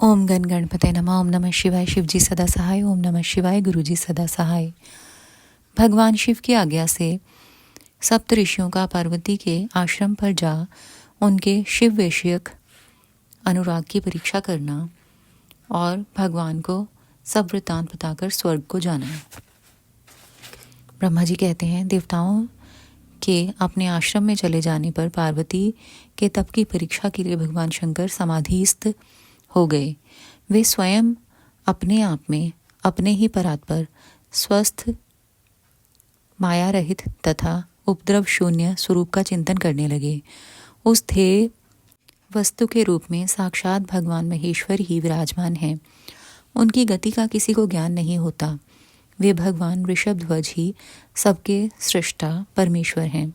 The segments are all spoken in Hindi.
ओम गण गणपते नमः। ओम नमः शिवाय। शिव जी सदा सहाय। ओम नमः शिवाय। गुरु जी सदा सहाय। भगवान शिव की आज्ञा से सप्त ऋषियों का पार्वती के आश्रम पर जा उनके शिव विषयक अनुराग की परीक्षा करना और भगवान को सब वृत्तांत बताकर स्वर्ग को जाना। ब्रह्मा जी कहते हैं, देवताओं के अपने आश्रम में चले जाने पर पार्वती के तप की परीक्षा के लिए भगवान शंकर समाधिस्थ हो गए। वे स्वयं अपने आप में अपने ही परात्पर स्वस्थ माया रहित तथा उपद्रव शून्य स्वरूप का चिंतन करने लगे। उस ध्येय वस्तु के रूप में साक्षात भगवान महेश्वर ही विराजमान हैं। उनकी गति का किसी को ज्ञान नहीं होता। वे भगवान ऋषभध्वज ही सबके सृष्टा परमेश्वर हैं।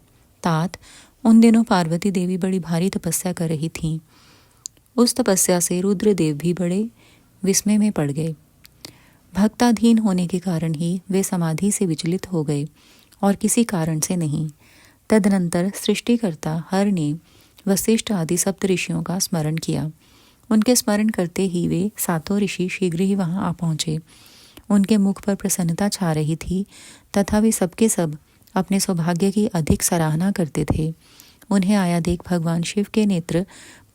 तात उन दिनों पार्वती देवी बड़ी भारी तपस्या कर रही थीं। उस तपस्या से रुद्रदेव भी बड़े विस्मय में पड़ गए। भक्ताधीन होने के कारण ही वे समाधि से विचलित हो गए और किसी कारण से नहीं। तदनंतर सृष्टिकर्ता हर ने वशिष्ठ आदि सप्त ऋषियों का स्मरण किया। उनके स्मरण करते ही वे सातों ऋषि शीघ्र ही वहां आ पहुंचे। उनके मुख पर प्रसन्नता छा रही थी तथा वे सबके सब अपने सौभाग्य की अधिक सराहना करते थे। उन्हें आया देख भगवान शिव के नेत्र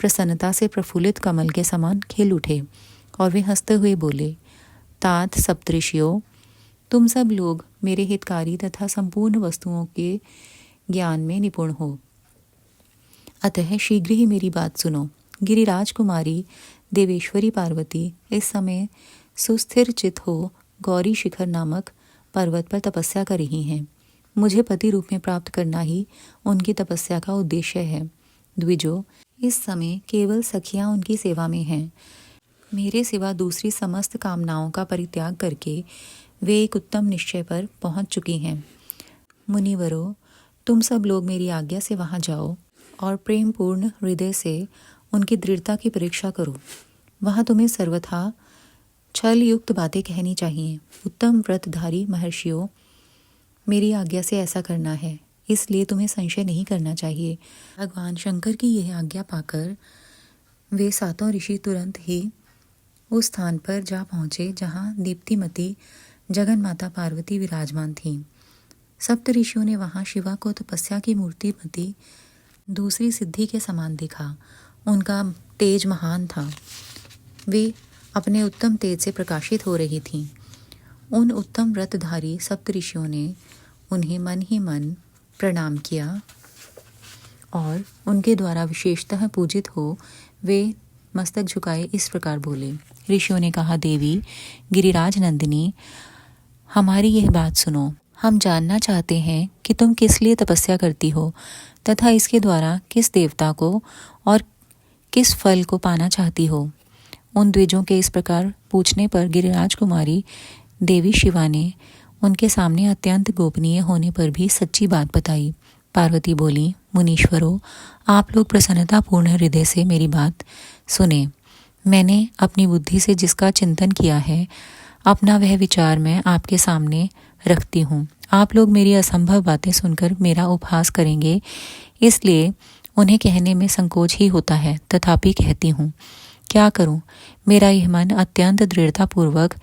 प्रसन्नता से प्रफुल्लित कमल के समान खिल उठे और वे हंसते हुए बोले, तात सप्तऋषियों, तुम सब लोग मेरे हितकारी तथा संपूर्ण वस्तुओं के ज्ञान में निपुण हो, अतः शीघ्र ही मेरी बात सुनो। गिरिराज कुमारी देवेश्वरी पार्वती इस समय सुस्थिर चित हो गौरी शिखर नामक पर्वत पर तपस्या कर रही हैं। मुझे पति रूप में प्राप्त करना ही उनकी तपस्या का उद्देश्य है। द्विजो, इस समय केवल सखियां उनकी सेवा में हैं। मेरे सिवा दूसरी समस्त कामनाओं का परित्याग करके वे एक उत्तम निश्चय पर पहुंच चुकी हैं। मुनिवरों, तुम सब लोग मेरी आज्ञा से वहां जाओ और प्रेम पूर्ण हृदय से उनकी दृढ़ता की परीक्षा करो। वहां तुम्हें सर्वथा छल युक्त बातें कहनी चाहिए। उत्तम व्रतधारी महर्षियों, मेरी आज्ञा से ऐसा करना है, इसलिए तुम्हें संशय नहीं करना चाहिए। भगवान शंकर की यह आज्ञा पाकर वे सातों ऋषि तुरंत ही उस स्थान पर जा पहुंचे जहां दीप्तिमती जगन माता पार्वती विराजमान थीं। सप्त ऋषियों ने वहां शिवा को तपस्या की मूर्तिमती दूसरी सिद्धि के समान देखा। उनका तेज महान था। वे अपने उत्तम तेज से प्रकाशित हो रही थीं। उन उत्तम व्रतधारी सप्त ऋषियों ने उन्हें मन ही मन प्रणाम किया और उनके द्वारा विशेषतः पूजित हो वे मस्तक झुकाए इस प्रकार बोले। ऋषियों ने कहा, देवी गिरिराज नंदिनी, हमारी यह बात सुनो। हम जानना चाहते हैं कि तुम किस लिए तपस्या करती हो तथा इसके द्वारा किस देवता को और किस फल को पाना चाहती हो। उन द्विजों के इस प्रकार पूछने पर गिरिराज कुमारी देवी शिवा ने उनके सामने अत्यंत गोपनीय होने पर भी सच्ची बात बताई। पार्वती बोली, मुनीश्वरों, आप लोग प्रसन्नता पूर्ण हृदय से मेरी बात सुने। मैंने अपनी बुद्धि से जिसका चिंतन किया है, अपना वह विचार मैं आपके सामने रखती हूँ। आप लोग मेरी असंभव बातें सुनकर मेरा उपहास करेंगे, इसलिए उन्हें कहने में संकोच ही होता है, तथापि कहती हूँ। क्या करूँ, मेरा यह मन अत्यंत दृढ़तापूर्वक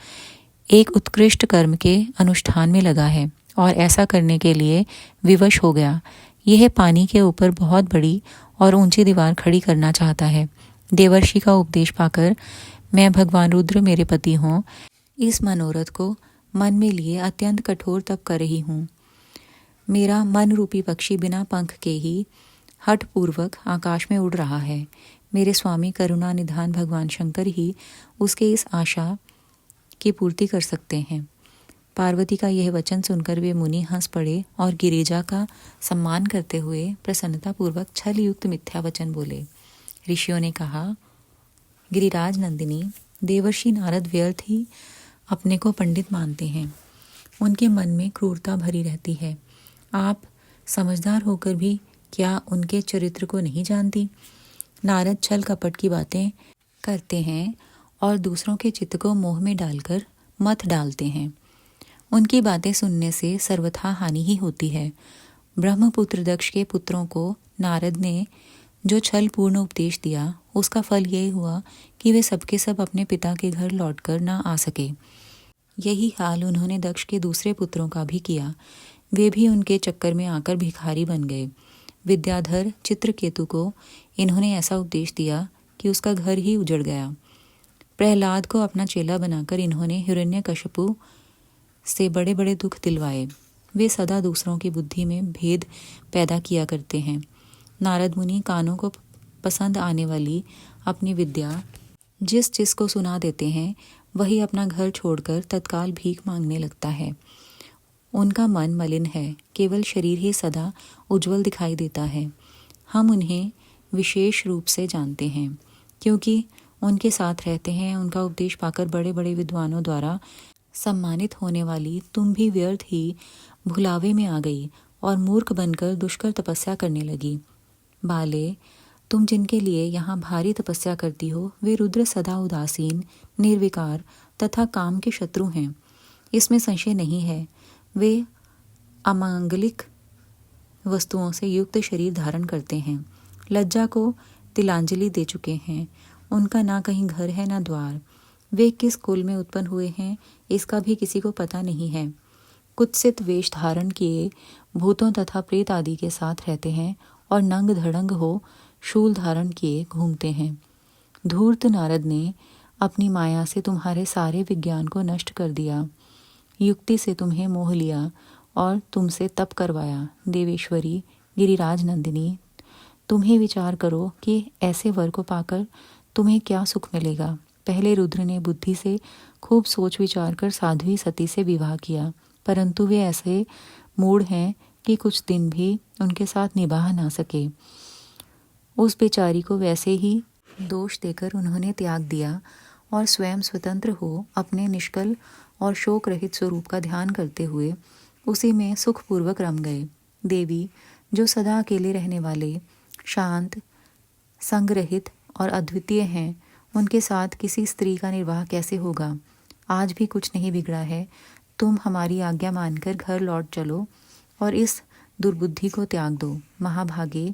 एक उत्कृष्ट कर्म के अनुष्ठान में लगा है और ऐसा करने के लिए विवश हो गया। यह पानी के ऊपर बहुत बड़ी और ऊंची दीवार खड़ी करना चाहता है। देवर्षि का उपदेश पाकर मैं भगवान रुद्र मेरे पति हों इस मनोरथ को मन में लिए अत्यंत कठोर तप कर रही हूँ। मेरा मन रूपी पक्षी बिना पंख के ही हठ पूर्वक आकाश में उड़ रहा है। मेरे स्वामी करुणा निधान भगवान शंकर ही उसके इस आशा की पूर्ति कर सकते हैं। पार्वती का यह वचन सुनकर वे मुनि हंस पड़े और गिरिजा का सम्मान करते हुए प्रसन्नतापूर्वक छल युक्त मिथ्या वचन बोले। ऋषियों ने कहा, गिरिराज नंदिनी, देवर्षि नारद व्यर्थ ही अपने को पंडित मानते हैं। उनके मन में क्रूरता भरी रहती है। आप समझदार होकर भी क्या उनके चरित्र को नहीं जानती? नारद छल कपट की बातें करते हैं और दूसरों के चित्त को मोह में डालकर मत डालते हैं। उनकी बातें सुनने से सर्वथा हानि ही होती है। ब्रह्मपुत्र दक्ष के पुत्रों को नारद ने जो छल पूर्ण उपदेश दिया उसका फल यही हुआ कि वे सबके सब अपने पिता के घर लौटकर ना आ सके। यही हाल उन्होंने दक्ष के दूसरे पुत्रों का भी किया। वे भी उनके चक्कर में आकर भिखारी बन गए। विद्याधर चित्रकेतु को इन्होंने ऐसा उपदेश दिया कि उसका घर ही उजड़ गया। प्रहलाद को अपना चेला बनाकर इन्होंने हिरण्यकशिपु से बड़े बड़े दुख दिलवाए। वे सदा दूसरों की बुद्धि में भेद पैदा किया करते हैं। नारद मुनि कानों को पसंद आने वाली अपनी विद्या जिस को सुना देते हैं वही अपना घर छोड़कर तत्काल भीख मांगने लगता है। उनका मन मलिन है, केवल शरीर ही सदा उज्जवल दिखाई देता है। हम उन्हें विशेष रूप से जानते हैं क्योंकि उनके साथ रहते हैं। उनका उपदेश पाकर बड़े बड़े विद्वानों द्वारा सम्मानित होने वाली तुम भी व्यर्थ ही भुलावे में आ गई और मूर्ख बनकर दुष्कर तपस्या करने लगी। बाले, तुम जिनके लिए यहाँ भारी तपस्या करती हो वे रुद्र सदा उदासीन, निर्विकार तथा काम के शत्रु हैं, इसमें संशय नहीं है। वे अमांगलिक वस्तुओं से युक्त शरीर धारण करते हैं, लज्जा को तिलांजलि दे चुके हैं। उनका ना कहीं घर है ना द्वार। वे किस कुल में उत्पन्न हुए हैं इसका भी किसी को पता नहीं है। कुत्सित वेश धारण किए भूतों तथा प्रेत आदि के साथ रहते हैं और नंग धड़ंग हो शूल धारण किए घूमते हैं। धूर्त नारद ने अपनी माया से तुम्हारे सारे विज्ञान को नष्ट कर दिया, युक्ति से तुम्हें मोह लिया और तुमसे तप करवाया। देवेश्वरी, गिरिराज नंदिनी, तुम्हें विचार करो कि ऐसे वर को पाकर तुम्हें क्या सुख मिलेगा। पहले रुद्र ने बुद्धि से खूब सोच विचार कर साध्वी सती से विवाह किया, परंतु वे ऐसे मूढ़ हैं कि कुछ दिन भी उनके साथ निभाह ना सके। उस बेचारी को वैसे ही दोष देकर उन्होंने त्याग दिया और स्वयं स्वतंत्र हो अपने निष्कल और शोक रहित स्वरूप का ध्यान करते हुए उसी में सुखपूर्वक रम गए। देवी, जो सदा अकेले रहने वाले, शांत, संगरहित और अद्वितीय हैं, उनके साथ किसी स्त्री का निर्वाह कैसे होगा। आज भी कुछ नहीं बिगड़ा है। तुम हमारी आज्ञा मानकर घर लौट चलो और इस दुर्बुद्धि को त्याग दो। महाभागे,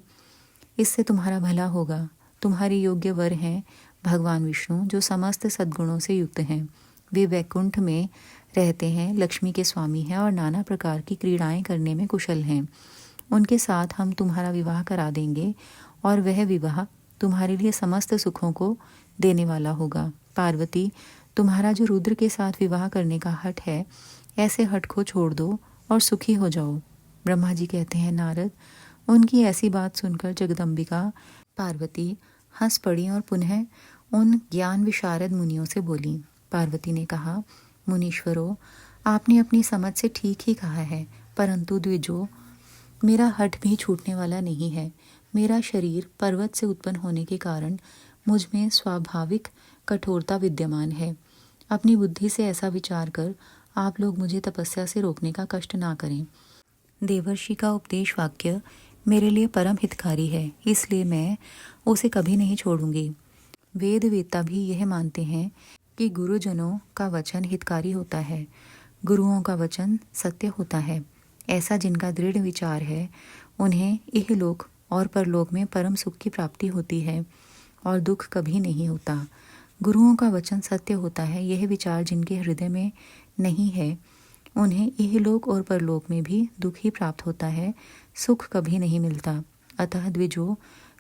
इससे तुम्हारा भला होगा। तुम्हारे योग्य वर हैं भगवान विष्णु, जो समस्त सद्गुणों से युक्त हैं। वे वैकुंठ में रहते हैं, लक्ष्मी के स्वामी हैं और नाना प्रकार की क्रीड़ाएं करने में कुशल हैं। उनके साथ हम तुम्हारा विवाह करा देंगे और वह विवाह तुम्हारे लिए समस्त सुखों को देने वाला होगा। पार्वती, तुम्हारा जो रुद्र के साथ विवाह करने का हठ है, ऐसे हठ को छोड़ दो और सुखी हो जाओ। ब्रह्मा जी कहते हैं, नारद, उनकी ऐसी बात सुनकर जगदम्बिका पार्वती हंस पड़ी और पुनः उन ज्ञान विशारद मुनियों से बोली। पार्वती ने कहा, मुनीश्वरों, आपने अपनी समझ से ठीक ही कहा है, परंतु द्विजो, मेरा हठ भी छूटने वाला नहीं है। मेरा शरीर पर्वत से उत्पन्न होने के कारण मुझ में स्वाभाविक कठोरता विद्यमान है। अपनी बुद्धि से ऐसा विचार कर आप लोग मुझे तपस्या से रोकने का कष्ट ना करें। देवर्षि का उपदेश वाक्य मेरे लिए परम हितकारी है, इसलिए मैं उसे कभी नहीं छोड़ूंगी। वेद वेत्ता भी यह मानते हैं कि गुरुजनों का वचन हितकारी होता है, गुरुओं का वचन सत्य होता है। ऐसा जिनका दृढ़ विचार है उन्हें इहलोक और परलोक में परम सुख की प्राप्ति होती है और दुख कभी नहीं होता। गुरुओं का वचन सत्य होता है, यह विचार जिनके हृदय में नहीं है उन्हें इहलोक और परलोक में भी दुख ही प्राप्त होता है, सुख कभी नहीं मिलता। अतः द्विजो,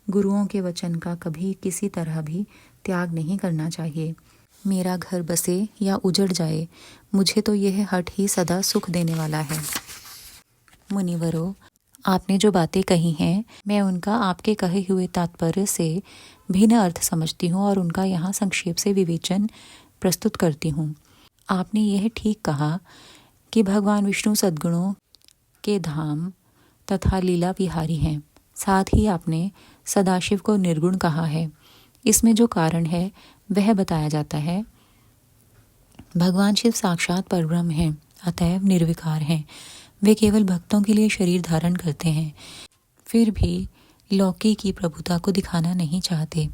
गुरुओं के वचन का कभी किसी तरह भी त्याग नहीं करना चाहिए। मेरा घर बसे या उजड़ जाए, मुझे तो यह हठ ही सदा सुख देने वाला है। मुनिवरों, आपने जो बातें कही हैं मैं उनका आपके कहे हुए तात्पर्य से भिन्न अर्थ समझती हूँ और उनका यहाँ संक्षेप से विवेचन प्रस्तुत करती हूँ। आपने यह ठीक कहा कि भगवान विष्णु सद्गुणों के धाम तथा लीला विहारी हैं। साथ ही आपने सदाशिव को निर्गुण कहा है। इसमें जो कारण है वह बताया जाता है। भगवान शिव साक्षात परब्रह्म हैं, अतएव निर्विकार हैं। वे केवल भक्तों के लिए शरीर धारण करते हैं, फिर भी लौकी की प्रभुता को दिखाना नहीं चाहते।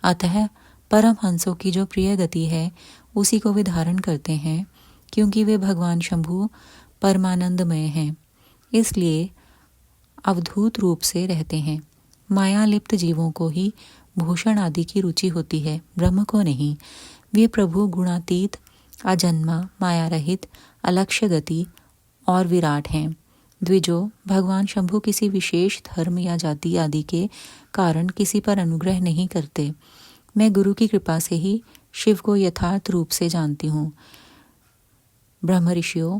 अतः परमहंसों की जो प्रिय गति है उसी को वे धारण करते हैं, क्योंकि वे भगवान शंभु परमानंदमय हैं, इसलिए अवधूत रूप से रहते हैं। माया लिप्त जीवों को ही भूषण आदि की रुचि होती है, ब्रह्म को नहीं। वे प्रभु गुणातीत, अजन्मा, माया रहित, अलक्ष्य गति और विराट हैं। द्विजो, भगवान शंभु किसी विशेष धर्म या जाति आदि के कारण किसी पर अनुग्रह नहीं करते। मैं गुरु की कृपा से ही शिव को यथार्थ रूप से जानती हूँ। ब्रह्म ऋषियों,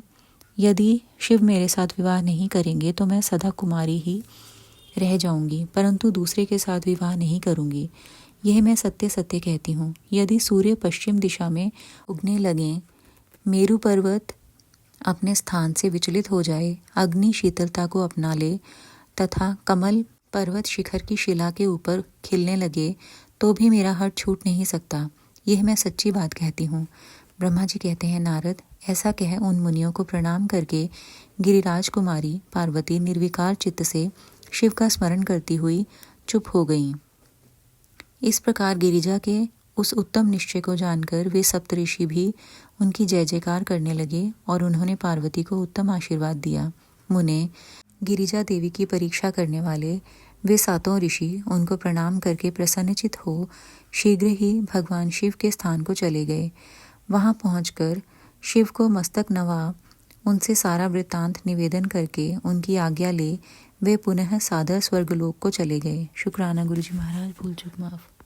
यदि शिव मेरे साथ विवाह नहीं करेंगे तो मैं सदा कुमारी ही रह जाऊंगी, परंतु दूसरे के साथ विवाह नहीं करूंगी। यह मैं सत्य सत्य कहती हूँ। यदि सूर्य पश्चिम दिशा में उगने लगें, मेरु पर्वत अपने स्थान से विचलित हो जाए, अग्नि शीतलता को अपना ले तथा कमल पर्वत शिखर की शिला के ऊपर खिलने लगे, तो भी मेरा हट छूट नहीं सकता। यह मैं सच्ची बात कहती हूँ। ब्रह्मा जी कहते हैं, नारद, ऐसा कह उन मुनियों को प्रणाम करके गिरिराज कुमारी पार्वती निर्विकार चित्त से शिव का स्मरण करती हुई चुप हो गईं। इस प्रकार गिरिजा के उस उत्तम निश्चय को जानकर वे सप्तऋषि भी उनकी जय जयकार करने लगे और उन्होंने पार्वती को उत्तम आशीर्वाद दिया। मुने, गिरिजा देवी की परीक्षा करने वाले वे सातों ऋषि उनको प्रणाम करके प्रसन्नचित हो शीघ्र ही भगवान शिव के स्थान को चले गए। वहां पहुंचकर शिव को मस्तक नवा उनसे सारा वृत्तांत निवेदन करके उनकी आज्ञा ले वे पुनः सादर स्वर्गलोक को चले गए। शुक्राना गुरुजी महाराज, भूल चूक माफ।